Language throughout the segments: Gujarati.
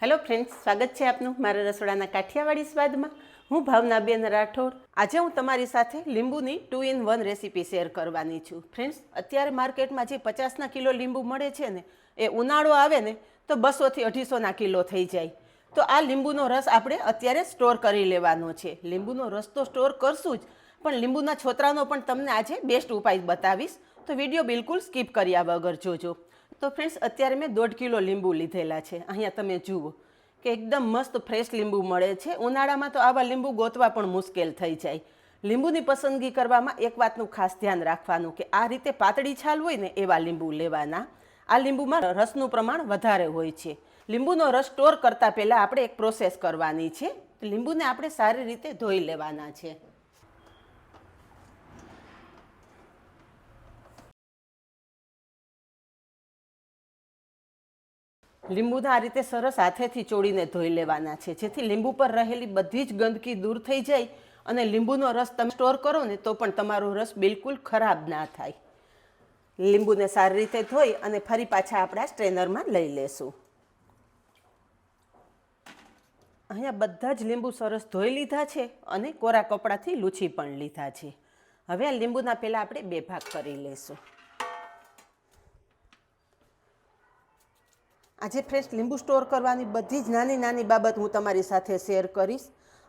હેલો ફ્રેન્ડ્સ, સ્વાગત છે આપનું મારા રસોડાના કાઠિયાવાડી સ્વાદમાં. હું ભાવનાબેન રાઠોડ. આજે હું તમારી સાથે લીંબુની 2 in 1 રેસીપી શેર કરવાની છું. ફ્રેન્ડ્સ, અત્યારે માર્કેટમાં જે 50ના કિલો લીંબુ મળે છે ને, એ ઉનાળો આવે ને તો 200થી 250ના કિલો થઈ જાય. તો આ લીંબુનો રસ આપણે અત્યારે સ્ટોર કરી લેવાનો છે. લીંબુનો રસ તો સ્ટોર કરશું જ, પણ લીંબુના છોતરાનો પણ તમને આજે બેસ્ટ ઉપાય બતાવીશ. તો વિડીયો બિલકુલ સ્કીપ કર્યા વગર જોજો. તો ફ્રેન્ડ્સ, અત્યારે મેં 1.5 કિલો લીંબુ લીધેલા છે. અહીંયા તમે જુઓ કે એકદમ મસ્ત ફ્રેશ લીંબુ મળે છે. ઉનાળામાં તો આવા લીંબુ ગોતવા પણ મુશ્કેલ થઈ જાય. લીંબુની પસંદગી કરવામાં એક વાતનું ખાસ ધ્યાન રાખવાનું કે આ રીતે પાતળી છાલ હોય ને એવા લીંબુ લેવાના. આ લીંબુમાં રસનું પ્રમાણ વધારે હોય છે. લીંબુનો રસ સ્ટોર કરતાં પહેલાં આપણે એક પ્રોસેસ કરવાની છે. લીંબુને આપણે સારી રીતે ધોઈ લેવાના છે. લીંબુને આ રીતે સરસ હાથેથી ચોળીને ધોઈ લેવાના છે, જેથી લીંબુ પર રહેલી બધી જ ગંદકી દૂર થઈ જાય અને લીંબુનો રસ તમે સ્ટોર કરો ને તો પણ તમારો રસ બિલકુલ ખરાબ ના થાય. લીંબુને સારી રીતે ધોઈ અને ફરી પાછા આપણા સ્ટ્રેનરમાં લઈ લેશું. અહીંયા બધા જ લીંબુ સરસ ધોઈ લીધા છે અને કોરા કપડાથી લૂછી પણ લીધા છે. હવે આ લીંબુના પહેલાં આપણે 2 ભાગ કરી લેશું. આજે ફ્રેશ લીંબુ સ્ટોર કરવાની બધી જ નાની નાની બાબત હું તમારી સાથે શેર કરીશ.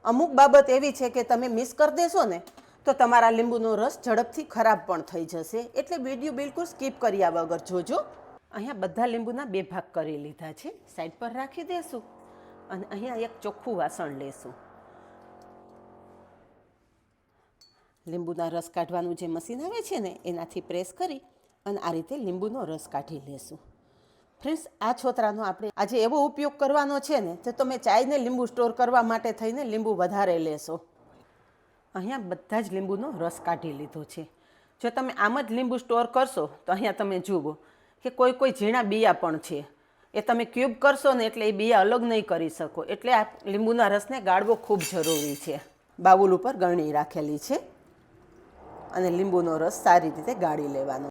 અમુક બાબત એવી છે કે તમે મિસ કરી દેશો ને તો તમારા લીંબુનો રસ ઝડપથી ખરાબ પણ થઈ જશે. એટલે વિડીયો બિલકુલ સ્કીપ કર્યા વગર જોજો. અહીંયા બધા લીંબુના 2 ભાગ કરી લીધા છે. સાઈડ પર રાખી દેશું અને અહીંયા એક ચોખ્ખું વાસણ લેશું. લીંબુના રસ કાઢવાનું જે મશીન આવે છે ને એનાથી પ્રેસ કરી અને આ રીતે લીંબુનો રસ કાઢી લેશું. ફ્રેન્ડ્સ, આ છોતરાનો આપણે આજે એવો ઉપયોગ કરવાનો છે ને તો તમે ચાયને લીંબુ સ્ટોર કરવા માટે થઈને લીંબુ વધારે લેશો. અહીંયા બધા જ લીંબુનો રસ કાઢી લીધો છે. જો તમે આમ જ લીંબુ સ્ટોર કરશો તો અહીંયા તમે જુઓ કે કોઈ ઝીણા બિયા પણ છે. એ તમે ક્યુબ કરશો ને એટલે એ બિયા અલગ નહીં કરી શકો. એટલે આ લીંબુના રસને ગાળવો ખૂબ જરૂરી છે. બાઉલ ઉપર ગળણી રાખેલી છે અને લીંબુનો રસ સારી રીતે ગાળી લેવાનો.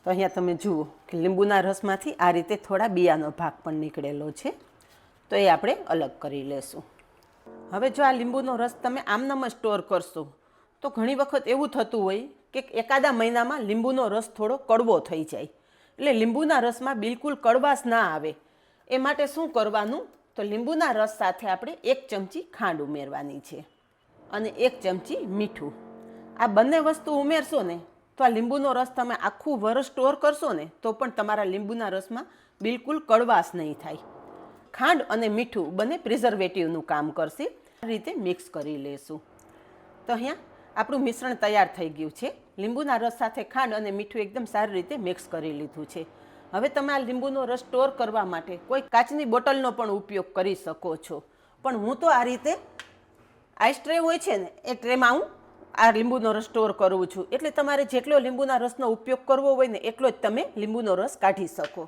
તો અહીંયા તમે જુઓ કે લીંબુના રસમાંથી આ રીતે થોડા બિયાનો ભાગ પણ નીકળેલો છે. તો એ આપણે અલગ કરી લેશું. હવે જો આ લીંબુનો રસ તમે આમનામ જ સ્ટોર કરશો તો ઘણી વખત એવું થતું હોય કે એકાદા મહિનામાં લીંબુનો રસ થોડો કડવો થઈ જાય. એટલે લીંબુના રસમાં બિલકુલ કડવાશ ના આવે એ માટે શું કરવાનું, તો લીંબુના રસ સાથે આપણે 1 ચમચી ખાંડ ઉમેરવાની છે અને 1 ચમચી મીઠું. આ બંને વસ્તુ ઉમેરશો ને તો આ લીંબુનો રસ તમે આખું વરસ સ્ટોર કરશો ને તો પણ તમારા લીંબુના રસમાં બિલકુલ કડવાશ નહીં થાય. ખાંડ અને મીઠું બંને પ્રિઝર્વેટિવનું કામ કરશે. આ રીતે મિક્સ કરી લેશું. તો અહીંયા આપણું મિશ્રણ તૈયાર થઈ ગયું છે. લીંબુના રસ સાથે ખાંડ અને મીઠું એકદમ સારી રીતે મિક્સ કરી લીધું છે. હવે તમે આ લીંબુનો રસ સ્ટોર કરવા માટે કોઈ કાચની બોટલનો પણ ઉપયોગ કરી શકો છો. પણ હું તો આ રીતે આઈસ ટ્રે હોય છે ને એ ટ્રેમાં હું આ લીંબુનો રસ સ્ટોર કરું છું. એટલે તમારે જેટલો લીંબુના રસનો ઉપયોગ કરવો હોય ને એટલો જ તમે લીંબુનો રસ કાઢી શકો.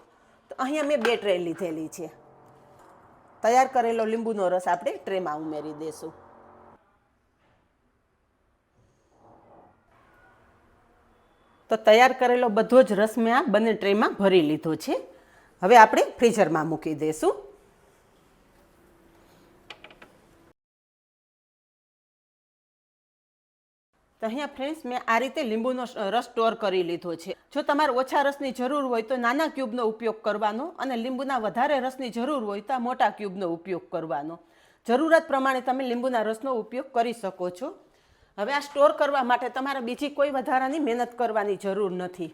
તો અહીંયા મેં 2 ટ્રે લીધેલી છે. તૈયાર કરેલો લીંબુનો રસ આપણે ટ્રેમાં ઉમેરી દઈશું. તો તૈયાર કરેલો બધો જ રસ મેં આ બંને ટ્રેમાં ભરી લીધો છે. હવે આપણે ફ્રીઝરમાં મૂકી દઈશું. તો અહીંયા ફ્રેન્ડ્સ, મેં આ રીતે લીંબુનો રસ સ્ટોર કરી લીધો છે. જો તમારે ઓછા રસની જરૂર હોય તો નાના ક્યુબનો ઉપયોગ કરવાનો અને લીંબુના વધારે રસની જરૂર હોય તો આ મોટા ક્યુબનો ઉપયોગ કરવાનો. જરૂરત પ્રમાણે તમે લીંબુના રસનો ઉપયોગ કરી શકો છો. હવે આ સ્ટોર કરવા માટે તમારે બીજી કોઈ વધારાની મહેનત કરવાની જરૂર નથી.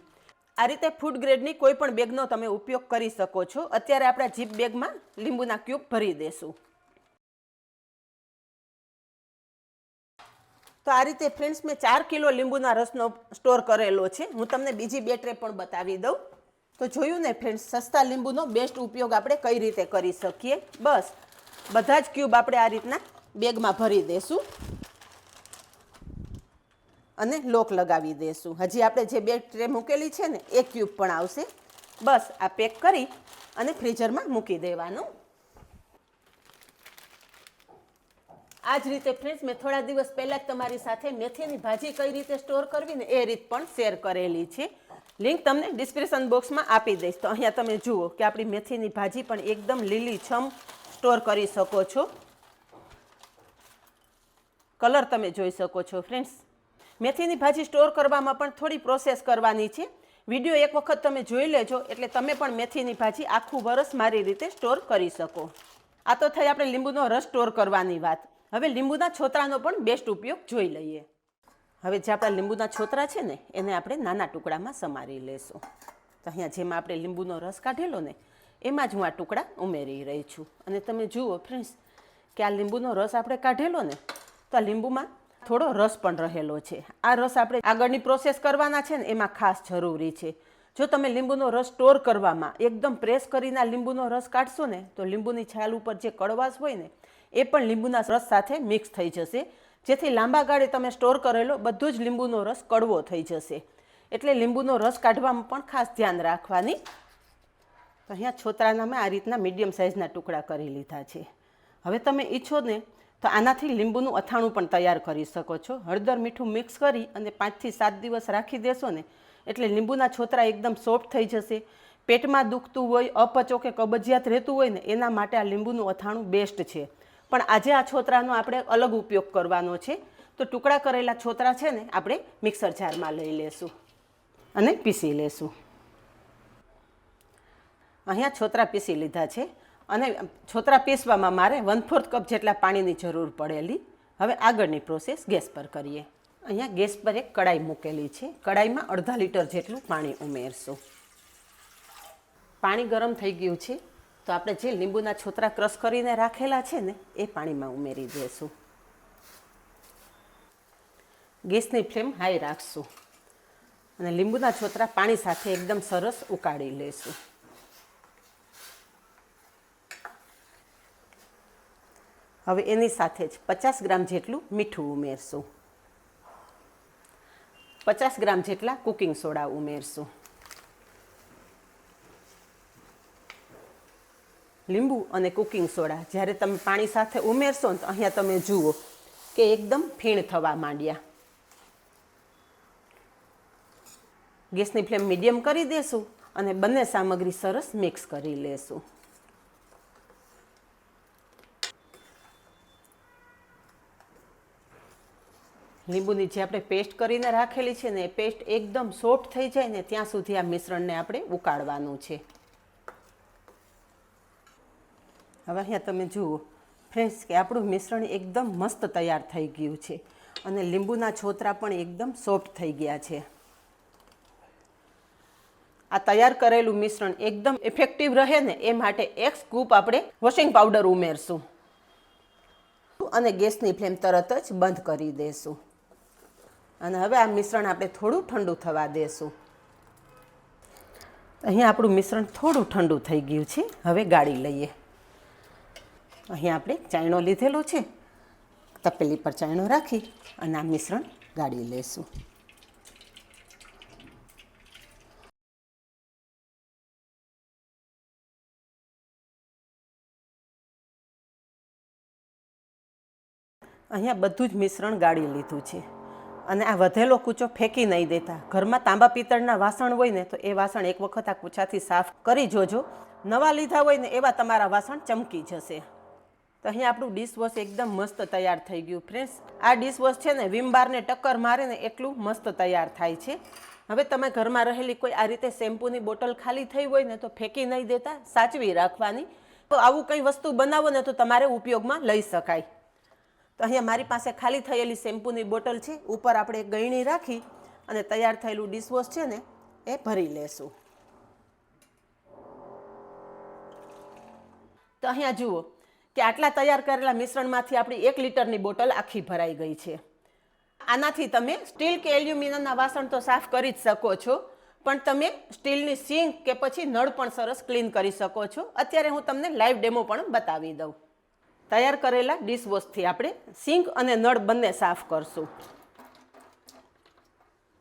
આ રીતે ફૂડ ગ્રેડની કોઈ પણ બેગનો તમે ઉપયોગ કરી શકો છો. અત્યારે આપણા જીપ બેગમાં લીંબુના ક્યુબ ભરી દેશું. તો આ રીતે ફ્રેન્ડ્સ, મેં 4 કિલો લીંબુના રસનો સ્ટોર કરેલો છે. હું તમને બીજી 2 ટ્રે પણ બતાવી દઉં. તો જોયું ને ફ્રેન્ડ્સ, સસ્તા લીંબુનો બેસ્ટ ઉપયોગ આપણે કઈ રીતે કરી શકીએ. બસ બધા જ ક્યુબ આપણે આ રીતના બેગમાં ભરી દેશું અને લોક લગાવી દેશું. હજી આપણે જે 2 ટ્રે મૂકેલી છે ને એ ક્યુબ પણ આવશે. બસ આ પેક કરી અને ફ્રીઝરમાં મૂકી દેવાનું. આ જ રીતે ફ્રેન્ડ્સ મેં થોડા દિવસ પહેલાં જ તમારી સાથે મેથીની ભાજી કઈ રીતે સ્ટોર કરવી ને એ રીત પણ શેર કરેલી છે. લિંક તમને ડિસ્ક્રિપ્શન બોક્સમાં આપી દઈશ. તો અહીંયા તમે જુઓ કે આપણી મેથીની ભાજી પણ એકદમ લીલીછમ સ્ટોર કરી શકો છો. કલર તમે જોઈ શકો છો ફ્રેન્ડ્સ. મેથીની ભાજી સ્ટોર કરવામાં પણ થોડી પ્રોસેસ કરવાની છે. વિડીયો એક વખત તમે જોઈ લેજો એટલે તમે પણ મેથીની ભાજી આખું વરસ મારી રીતે સ્ટોર કરી શકો. આ તો થઈ આપણે લીંબુનો રસ સ્ટોર કરવાની વાત. હવે લીંબુના છોતરાનો પણ બેસ્ટ ઉપયોગ જોઈ લઈએ. હવે જે આપણા લીંબુના છોતરા છે ને એને આપણે નાના ટુકડામાં સમારી લેશું. તો અહીંયા જેમાં આપણે લીંબુનો રસ કાઢેલો ને એમાં જ હું આ ટુકડા ઉમેરી રહી છું. અને તમે જુઓ ફ્રેન્ડ્સ કે આ લીંબુનો રસ આપણે કાઢેલો ને તો આ લીંબુમાં થોડો રસ પણ રહેલો છે. આ રસ આપણે આગળની પ્રોસેસ કરવાના છે ને એમાં ખાસ જરૂરી છે. જો તમે લીંબુનો રસ સ્ટોર કરવામાં એકદમ પ્રેસ કરીને લીંબુનો રસ કાઢશો ને તો લીંબુની છાલ ઉપર જે કડવાશ હોય ને એ પણ લીંબુના રસ સાથે મિક્સ થઈ જશે, જેથી લાંબા ગાળે તમે સ્ટોર કરેલો બધો જ લીંબુનો રસ કડવો થઈ જશે. એટલે લીંબુનો રસ કાઢવામાં પણ ખાસ ધ્યાન રાખવાની. તો અહીંયા છોતરાના મેં આ રીતના મીડિયમ સાઇઝના ટુકડા કરી લીધા છે. હવે તમે ઈચ્છો ને તો આનાથી લીંબુનું અથાણું પણ તૈયાર કરી શકો છો. હળદર મીઠું મિક્સ કરી અને 5 થી 7 દિવસ રાખી દેશો ને એટલે લીંબુના છોતરા એકદમ સોફ્ટ થઈ જશે. પેટમાં દુખતું હોય, અપચો કે કબજિયાત રહેતું હોય ને એના માટે આ લીંબુનું અથાણું બેસ્ટ છે. પણ આજે આ છોતરાનો આપણે અલગ ઉપયોગ કરવાનો છે. તો ટુકડા કરેલા છોતરા છે ને આપણે મિક્સર જારમાં લઈ લેશું અને પીસી લેશું. અહીંયા છોતરા પીસી લીધા છે અને છોતરા પીસવામાં મારે 1/4 કપ જેટલા પાણીની જરૂર પડેલી. હવે આગળની પ્રોસેસ ગેસ પર કરીએ. અહીંયા ગેસ પર એક કડાઈ મૂકેલી છે. કડાઈમાં 1/2 લીટર જેટલું પાણી ઉમેરશું. પાણી ગરમ થઈ ગયું છે તો આપણે જે લીંબુના છોતરા ક્રશ કરીને રાખેલા છે ને એ પાણીમાં ઉમેરી દઈશું. ગેસની ફ્લેમ હાઈ રાખશું અને લીંબુના છોતરા પાણી સાથે એકદમ સરસ ઉકાળી લેશું. હવે એની સાથે જ 50 ગ્રામ જેટલું મીઠું ઉમેરશું. 50 ગ્રામ જેટલા કુકિંગ સોડા ઉમેરશું. લીંબુ અને કુકિંગ સોડા જ્યારે તમે પાણી સાથે ઉમેરશો ને તો અહીંયા તમે જુઓ કે એકદમ ફીણ થવા માંડ્યા. ગેસની ફ્લેમ મીડિયમ કરી દેશું અને બંને સામગ્રી સરસ મિક્સ કરી લેશું. લીંબુની જે આપણે પેસ્ટ કરીને રાખેલી છે ને એ પેસ્ટ એકદમ સોફ્ટ થઈ જાય ને ત્યાં સુધી આ મિશ્રણને આપણે ઉકાળવાનું છે. હવે અહીંયા તમે જુઓ ફ્રેન્ડ્સ કે આપણું મિશ્રણ એકદમ મસ્ત તૈયાર થઈ ગયું છે અને લીંબુના છોતરા પણ એકદમ સોફ્ટ થઈ ગયા છે. આ તૈયાર કરેલું મિશ્રણ એકદમ ઇફેક્ટિવ રહે ને એ માટે 1 સ્કૂપ આપણે વોશિંગ પાવડર ઉમેરશું અને ગેસની ફ્લેમ તરત જ બંધ કરી દેશું. અને હવે આ મિશ્રણ આપણે થોડું ઠંડુ થવા દેશું. અહીંયા આપણું મિશ્રણ થોડું ઠંડુ થઈ ગયું છે. હવે ગાળી લઈએ. અહીંયા આપણે ચાયણો લીધેલો છે. તપેલી પર ચાયણો રાખી અને આ મિશ્રણ ગાળી લેશું. અહીંયા બધું જ મિશ્રણ ગાળી લીધું છે અને આ વધેલો કૂચો ફેંકી નહીં દેતા. ઘરમાં તાંબા પિત્તળના વાસણ હોય ને તો એ વાસણ એક વખત આ કૂચાથી સાફ કરી જોજો. નવા લીધા હોય ને એવા તમારા વાસણ ચમકી જશે. તો અહીંયા આપણું ડિશવોશ એકદમ મસ્ત તૈયાર થઈ ગયું ફ્રેન્ડ્સ. આ ડિશવોશ છે ને વિમ બારને ટક્કર મારે ને એટલું મસ્ત તૈયાર થાય છે. હવે તમે ઘરમાં રહેલી કોઈ આ રીતે શેમ્પૂની બોટલ ખાલી થઈ હોય ને તો ફેંકી નહીં દેતા, સાચવી રાખવાની. તો આવું કંઈ વસ્તુ બનાવો ને તો તમારે ઉપયોગમાં લઈ શકાય. તો અહીંયા મારી પાસે ખાલી થયેલી શેમ્પૂની બોટલ છે. ઉપર આપણે ગળણી રાખી અને તૈયાર થયેલું ડિશવોશ છે ને એ ભરી લેશું. તો અહીંયા જુઓ કે આટલા તૈયાર કરેલા મિશ્રણમાંથી આપણી 1 લીટરની બોટલ આખી ભરાઈ ગઈ છે. આનાથી તમે સ્ટીલ કે એલ્યુમિનિયમના વાસણ તો સાફ કરી જ શકો છો, પણ તમે સ્ટીલની સિંક કે પછી નળ પણ સરસ ક્લીન કરી શકો છો. અત્યારે હું તમને લાઈવ ડેમો પણ બતાવી દઉં. તૈયાર કરેલા ડિશવોશથી આપણે સિંક અને નળ બંને સાફ કરશું.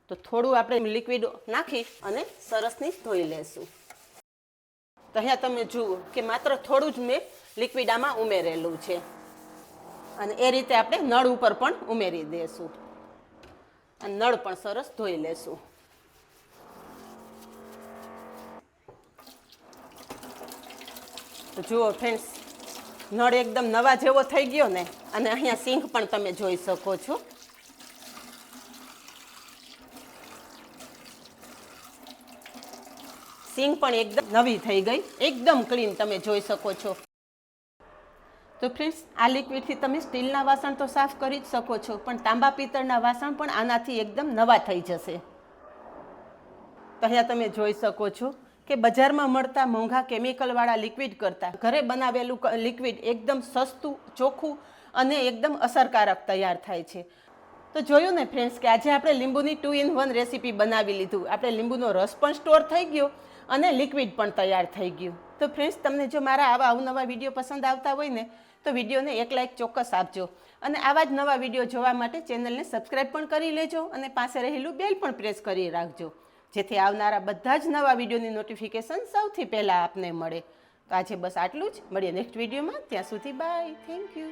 તો થોડું આપણે લિક્વિડ નાખી અને સરસની ધોઈ લેશું. તો અહીંયા તમે જુઓ કે માત્ર થોડું જ મેં લિક્વિડ આમાં ઉમેરેલું છે. અને એ રીતે આપણે નળ ઉપર પણ ઉમેરી દઈશું અને નળ પણ સરસ ધોઈ લેશું. તો જુઓ ફ્રેન્ડ્સ, નળ એકદમ નવા જેવો થઈ ગયો ને. અને અહીંયા સિંક પણ તમે જોઈ શકો છો. સિંક પણ એકદમ નવી થઈ ગઈ, એકદમ ક્લીન તમે જોઈ શકો છો. તો ફ્રેન્ડ્સ, આ લિક્વિડથી તમે સ્ટીલના વાસણ તો સાફ કરી જ શકો છો, પણ તાંબા પિત્તળના વાસણ પણ આનાથી એકદમ નવા થઈ જશે. તો અહીંયા તમે જોઈ શકો છો કે બજારમાં મળતા મોંઘા કેમિકલવાળા લિક્વિડ કરતાં ઘરે બનાવેલું લિક્વિડ એકદમ સસ્તું, ચોખ્ખું અને એકદમ અસરકારક તૈયાર થાય છે. તો જોયું ને ફ્રેન્ડ્સ કે આજે આપણે લીંબુની 2 in 1 રેસીપી બનાવી લીધું. આપણે લીંબુનો રસ પણ સ્ટોર થઈ ગયો અને લિક્વિડ પણ તૈયાર થઈ ગયું. તો ફ્રેન્ડ્સ, તમને જો મારા આવા અવનવા વિડીયો પસંદ આવતા હોય ને તો વિડીયોને એક લાઇક ચોક્કસ આપજો. અને આવા જ નવા વિડીયો જોવા માટે ચેનલને સબસ્ક્રાઈબ પણ કરી લેજો અને પાસે રહેલું બેલ પણ પ્રેસ કરી રાખજો, જેથી આવનારા બધા જ નવા વિડીયોની નોટિફિકેશન સૌથી પહેલાં આપને મળે. તો આજે બસ આટલું જ. મળીએ નેક્સ્ટ વિડીયોમાં. ત્યાં સુધી બાય. Thank you.